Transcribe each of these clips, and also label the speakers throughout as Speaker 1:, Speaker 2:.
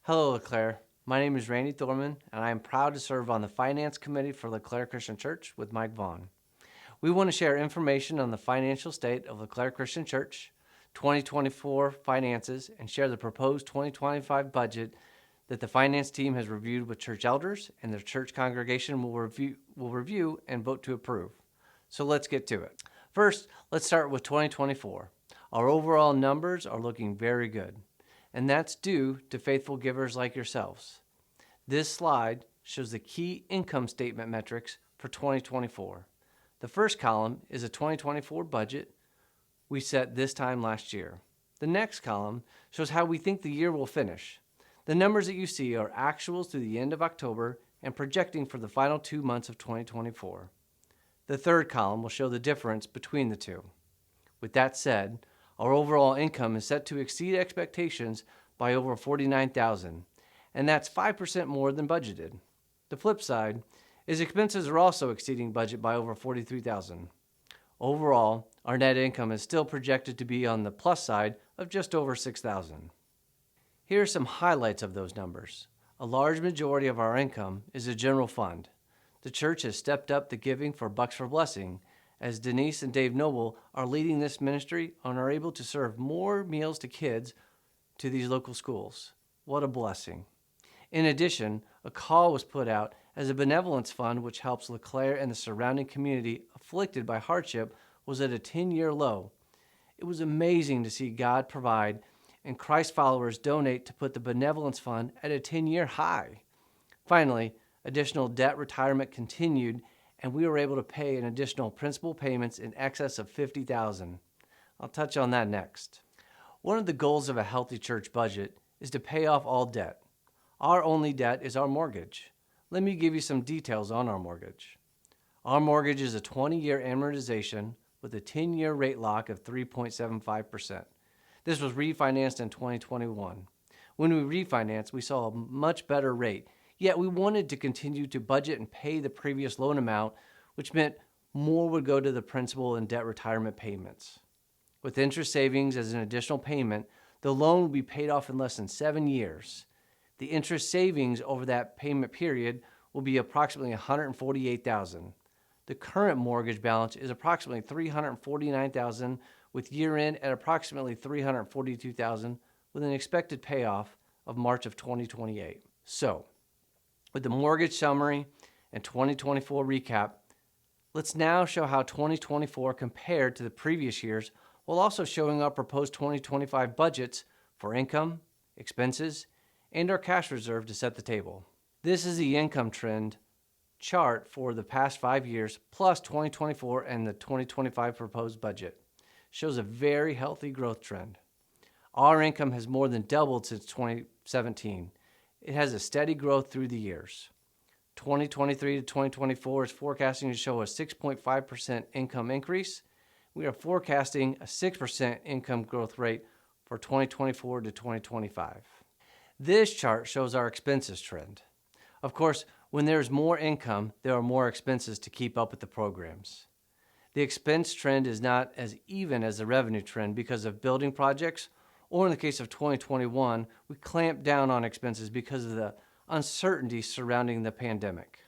Speaker 1: Hello, LeClaire. My name is Randy Thorman, and I am proud to serve on the Finance Committee for LeClaire Christian Church with Mike Vaughn. We want to share information on the financial state of LeClaire Christian Church, 2024 finances, and share the proposed 2025 budget that the finance team has reviewed with church elders and the church congregation will review and vote to approve. So let's get to it. First, let's start with 2024. Our overall numbers are looking very good, and that's due to faithful givers like yourselves. This slide shows the key income statement metrics for 2024. The first column is a 2024 budget we set this time last year. The next column shows how we think the year will finish. The numbers that you see are actuals through the end of October and projecting for the final 2 months of 2024. The third column will show the difference between the two. With that said, our overall income is set to exceed expectations by over $49,000, and that's 5% more than budgeted. The flip side is expenses are also exceeding budget by over $43,000. Overall, our net income is still projected to be on the plus side of just over $6,000. Here are some highlights of those numbers. A large majority of our income is a general fund. The church has stepped up the giving for Bucks for Blessing, as Denise and Dave Noble are leading this ministry and are able to serve more meals to kids to these local schools. What a blessing. In addition, a call was put out as a benevolence fund which helps LeClaire and the surrounding community afflicted by hardship was at a 10-year low. It was amazing to see God provide and Christ followers donate to put the benevolence fund at a 10-year high. Finally, additional debt retirement continued, and we were able to pay an additional principal payments in excess of $50,000. I'll touch on that next. One of the goals of a healthy church budget is to pay off all debt. Our only debt is our mortgage. Let me give you some details on our mortgage. Our mortgage is a 20-year amortization with a 10-year rate lock of 3.75%. This was refinanced in 2021. When we refinanced, we saw a much better rate, yet we wanted to continue to budget and pay the previous loan amount, which meant more would go to the principal and debt retirement payments. With interest savings as an additional payment, the loan will be paid off in less than 7 years. The interest savings over that payment period will be approximately $148,000. The current mortgage balance is approximately $349,000, with year-end at approximately $342,000, with an expected payoff of March of 2028. So, with the mortgage summary and 2024 recap, let's now show how 2024 compared to the previous years, while also showing our proposed 2025 budgets for income, expenses, and our cash reserve to set the table. This is the income trend chart for the past 5 years, plus 2024 and the 2025 proposed budget. Shows a very healthy growth trend. Our income has more than doubled since 2017. It has a steady growth through the years. 2023 to 2024 is forecasting to show a 6.5% income increase. We are forecasting a 6% income growth rate for 2024 to 2025. This chart shows our expenses trend. Of course, when there's more income, there are more expenses to keep up with the programs. The expense trend is not as even as the revenue trend because of building projects, or in the case of 2021, we clamped down on expenses because of the uncertainty surrounding the pandemic.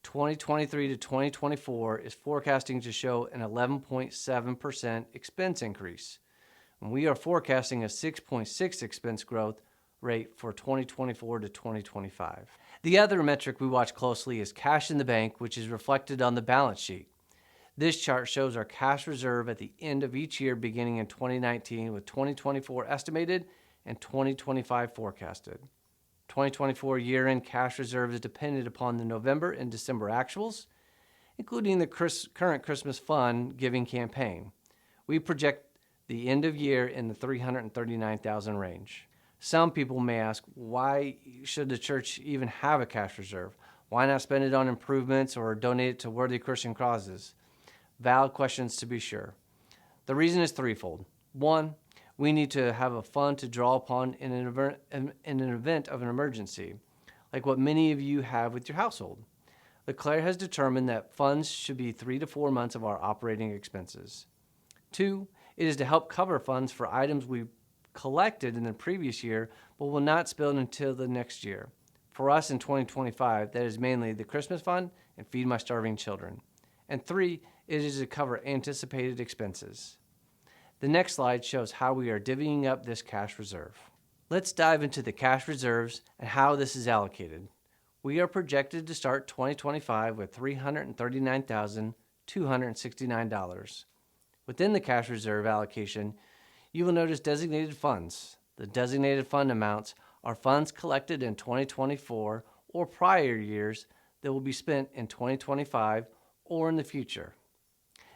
Speaker 1: 2023 to 2024 is forecasting to show an 11.7% expense increase. And we are forecasting a 6.6% expense growth rate for 2024 to 2025. The other metric we watch closely is cash in the bank, which is reflected on the balance sheet. This chart shows our cash reserve at the end of each year beginning in 2019 with 2024 estimated and 2025 forecasted. 2024 year-end cash reserve is dependent upon the November and December actuals, including the current Christmas fund giving campaign. We project the end of year in the $339,000 range. Some people may ask, why should the church even have a cash reserve? Why not spend it on improvements or donate it to worthy Christian causes? Valid questions to be sure. The reason is threefold. One, we need to have a fund to draw upon in an event of an emergency, like what many of you have with your household. LeClaire has determined that funds should be 3 to 4 months of our operating expenses. Two, it is to help cover funds for items we collected in the previous year but will not spill until the next year. For us in 2025, that is mainly the Christmas Fund and Feed My Starving Children. And 3, it is to cover anticipated expenses. The next slide shows how we are divvying up this cash reserve. Let's dive into the cash reserves and how this is allocated. We are projected to start 2025 with $339,269. Within the cash reserve allocation, you will notice designated funds. The designated fund amounts are funds collected in 2024 or prior years that will be spent in 2025 or in the future.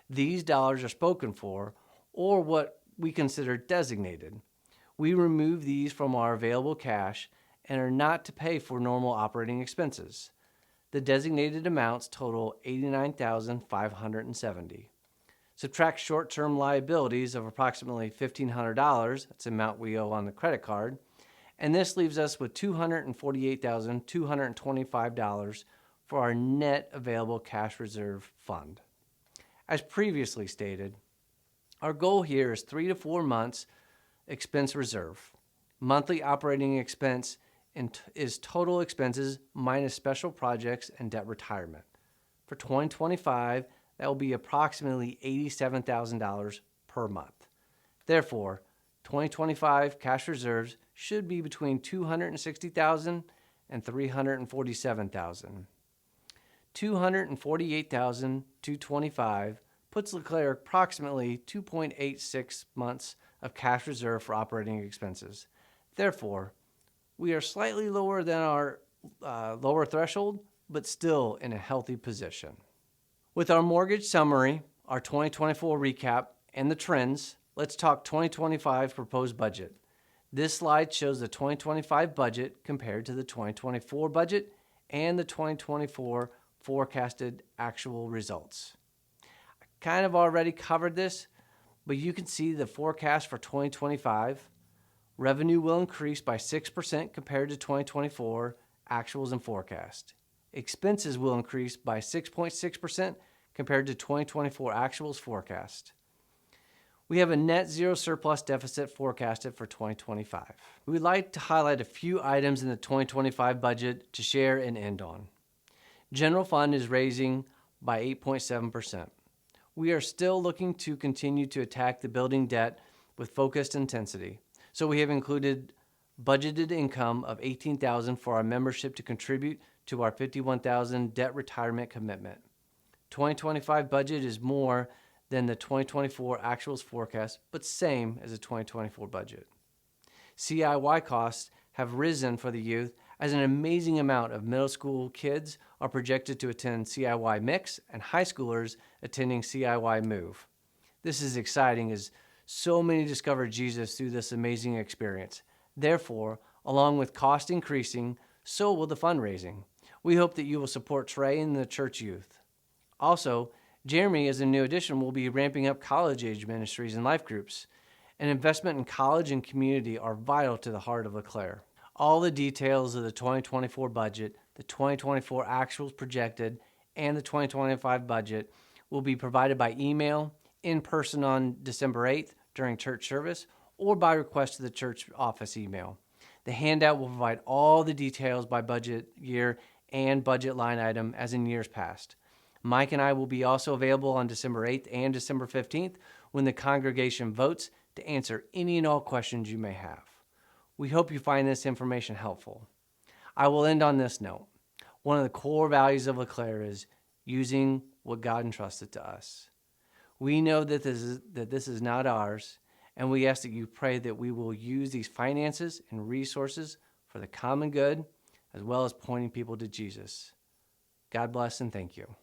Speaker 1: These dollars are spoken for, or what we consider designated. We remove these from our available cash and are not to pay for normal operating expenses. The designated amounts total $89,570. Subtract short-term liabilities of approximately $1,500, that's the amount we owe on the credit card, and this leaves us with $248,225 for our net available cash reserve fund. As previously stated, our goal here is 3 to 4 months expense reserve. Monthly operating expense is total expenses minus special projects and debt retirement. For 2025, that will be approximately $87,000 per month. Therefore, 2025 cash reserves should be between $260,000 and $347,000. $248,225 puts LeClaire approximately 2.86 months of cash reserve for operating expenses. Therefore, we are slightly lower than our lower threshold, but still in a healthy position. With our mortgage summary, our 2024 recap, and the trends, let's talk 2025 proposed budget. This slide shows the 2025 budget compared to the 2024 budget and the 2024 forecasted actual results. I kind of already covered this, but you can see the forecast for 2025. Revenue will increase by 6% compared to 2024 actuals and forecast. Expenses will increase by 6.6% compared to 2024 actuals forecast. We have a net zero surplus deficit forecasted for 2025. We would like to highlight a few items in the 2025 budget to share and end on. General fund is raising by 8.7%. We are still looking to continue to attack the building debt with focused intensity. So we have included budgeted income of $18,000 for our membership to contribute to our $51,000 debt retirement commitment. 2025 budget is more than the 2024 actuals forecast, but same as the 2024 budget. CIY costs have risen for the youth as an amazing amount of middle school kids are projected to attend CIY Mix and high schoolers attending CIY Move. This is exciting as so many discover Jesus through this amazing experience. Therefore, along with cost increasing, so will the fundraising. We hope that you will support Trey and the church youth. Also, Jeremy, as a new addition, will be ramping up college-age ministries and life groups. An investment in college and community are vital to the heart of LeClaire. All the details of the 2024 budget, the 2024 actuals projected, and the 2025 budget will be provided by email, in person on December 8th during church service, or by request to the church office email. The handout will provide all the details by budget year and budget line item as in years past. Mike and I will be also available on December 8th and December 15th when the congregation votes to answer any and all questions you may have. We hope you find this information helpful. I will end on this note. One of the core values of LeClaire is using what God entrusted to us. We know that this is not ours, and we ask that you pray that we will use these finances and resources for the common good, as well as pointing people to Jesus. God bless and thank you.